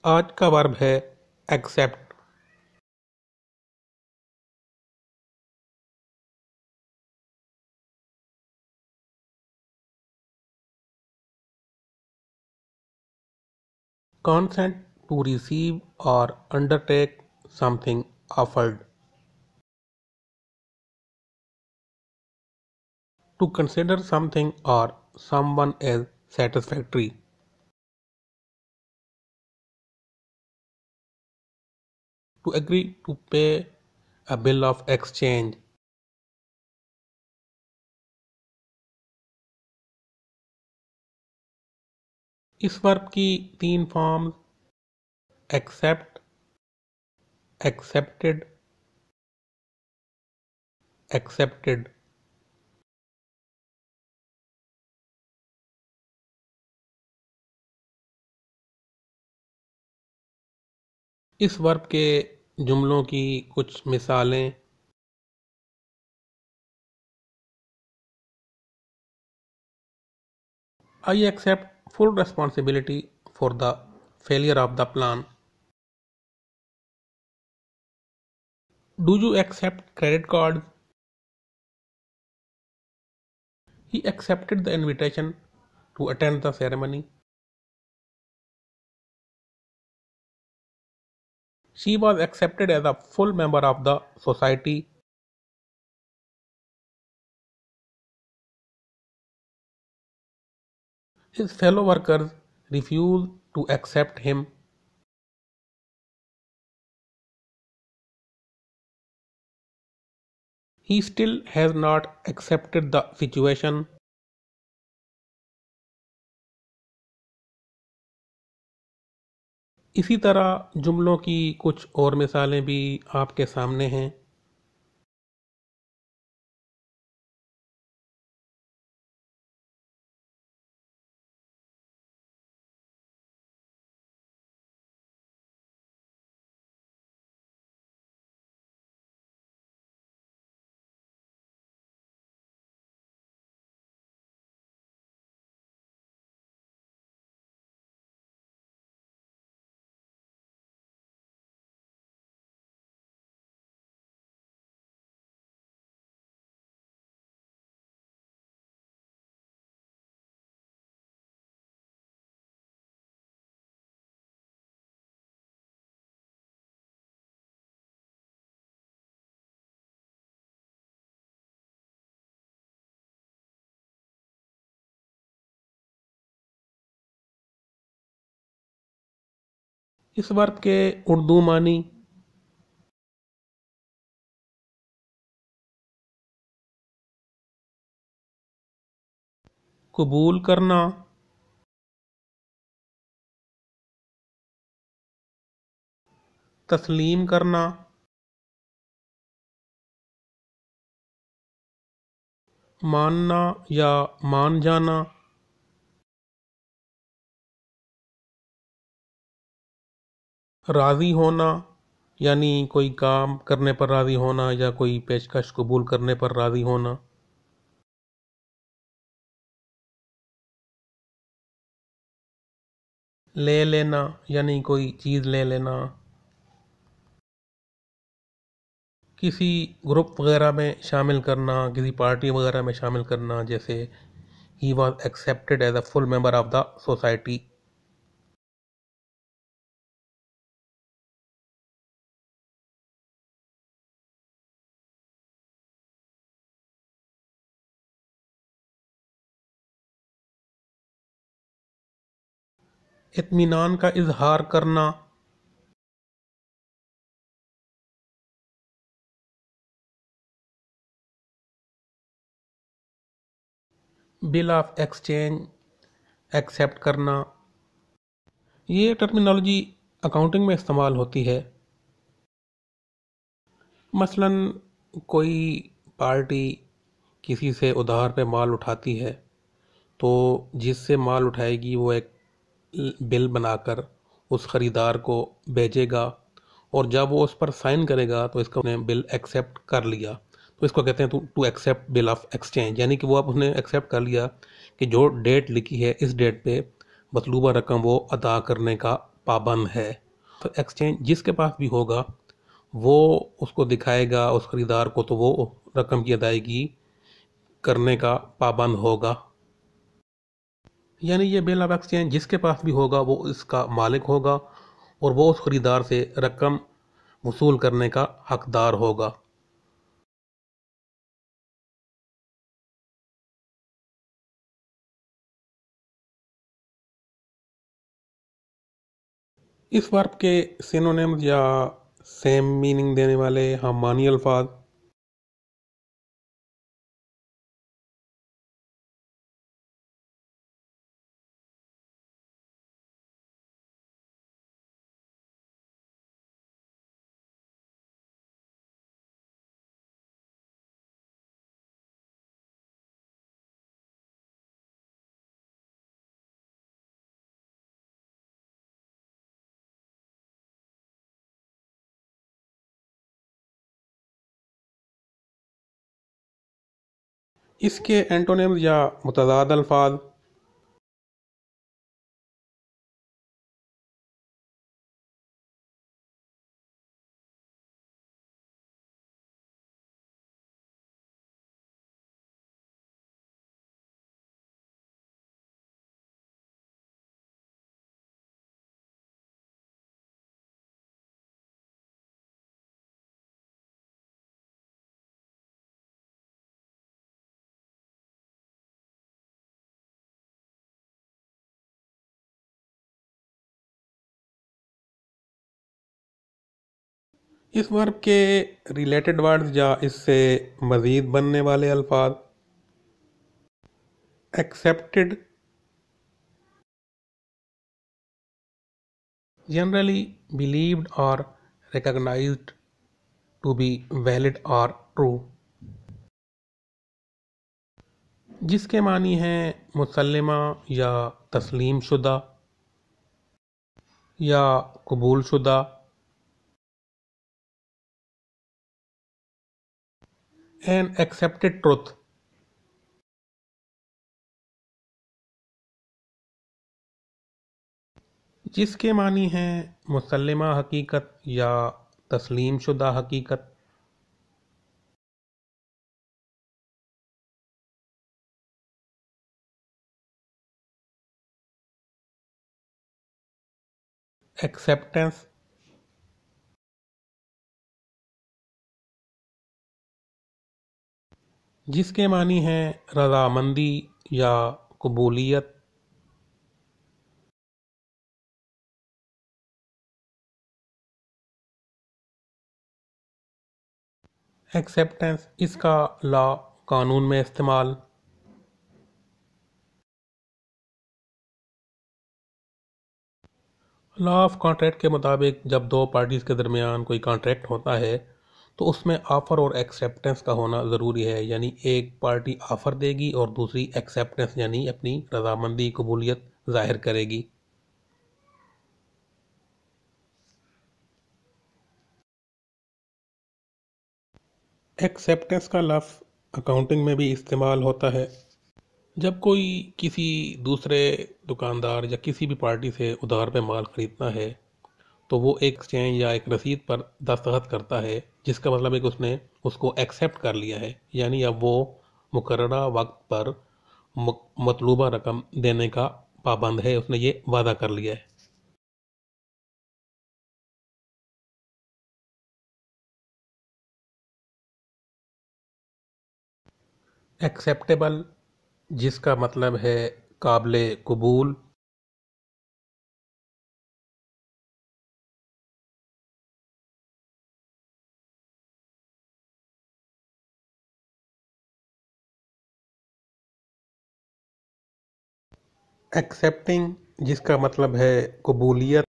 आज का वर्ब है accept. Consent to receive or undertake something offered. To consider something or someone as satisfactory. To agree to pay a bill of exchange. इस verb की 3 forms accept, accepted, accepted. इस verb के जुमलों की कुछ मिसालें। I accept full responsibility for the failure of the plan. Do you accept credit cards? He accepted the invitation to attend the ceremony. She was accepted as a full member of the society. His fellow workers refused to accept him. He still has not accepted the situation. इसी तरह जुमलों की कुछ और मिसालें भी आपके सामने हैं। इस वर्ब के उर्दू मानी। कबूल करना, तस्लीम करना, मानना या मान जाना, राज़ी होना यानी कोई काम करने पर राज़ी होना या कोई पेशकश कबूल करने पर राज़ी होना। ले लेना यानी कोई चीज़ ले लेना। किसी ग्रुप वगैरह में शामिल करना, किसी पार्टी वगैरह में शामिल करना, जैसे ही was accepted as a full member of the society. इत्मीनान का इजहार करना, बिल ऑफ एक्सचेंज एक्सेप्ट करना। ये टर्मिनोलॉजी अकाउंटिंग में इस्तेमाल होती है। मसलन कोई पार्टी किसी से उधार पे माल उठाती है, तो जिससे माल उठाएगी वो एक बिल बनाकर उस ख़रीदार को भेजेगा, और जब वो उस पर साइन करेगा तो इसका उसने बिल एक्सेप्ट कर लिया, तो इसको कहते हैं to accept bill of exchange. यानी कि वो अब उसने एक्सेप्ट कर लिया कि जो डेट लिखी है इस डेट पे मतलूबा रकम वो अदा करने का पाबंद है। तो एक्सचेंज जिसके पास भी होगा वो उसको दिखाएगा उस खरीदार को, तो वो रकम की अदायगी करने का पाबंद होगा। यानी ये बिल ऑफ एक्सचेंज जिसके पास भी होगा वो इसका मालिक होगा और वो उस खरीदार से रकम वसूल करने का हकदार होगा। इस वर्ब के सिनोनिम्स या सेम मीनिंग देने वाले हम मानी अल्फाज। इसके एंटोनिम्स या मुतज़ाद अल्फाज। इस वर्ब के रिलेटेड वर्ड्स या इससे मज़ीद बनने वाले अल्फाज। एक्सेप्टेड, जनरली बिलीव्ड और रिकॉग्नाइज्ड टू बी वैलिड और ट्रू, जिसके मानी हैं मुसल्लिमा या तस्लीम शुदा या कबूल शुदा। एन एक्सेप्टेड ट्रुथ, जिसके मानी हैं मुसल्लिमा हकीकत या तस्लीम शुदा हकीकत। एक्सेप्टेंस, जिसके मानी हैं रज़ामंदी या कबूलियत। एक्सेप्टेंस इसका लॉ कानून में इस्तेमाल। लॉ ऑफ कॉन्ट्रैक्ट के मुताबिक जब दो पार्टीज़ के दरमियान कोई कॉन्ट्रैक्ट होता है तो उसमें ऑफ़र और एक्सेप्टेंस का होना ज़रूरी है। यानी एक पार्टी ऑफ़र देगी और दूसरी एक्सेप्टेंस यानी अपनी रज़ामंदी कबूलियत ज़ाहिर करेगी। एक्सेप्टेंस का लफ्ज़ अकाउंटिंग में भी इस्तेमाल होता है। जब कोई किसी दूसरे दुकानदार या किसी भी पार्टी से उधार पे माल खरीदता है तो वो एक एक्सचेंज या एक रसीद पर दस्तखत करता है, जिसका मतलब है कि उसने उसको एक्सेप्ट कर लिया है। यानी अब वो मुकर्ररा वक्त पर मतलूबा रकम देने का पाबंद है, उसने ये वादा कर लिया है। एक्सेप्टेबल, जिसका मतलब है काबिल कबूल। एक्सेप्टिंग, जिसका मतलब है कबूलियत।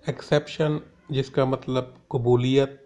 एक्सेप्शन, जिसका मतलब कबूलियत।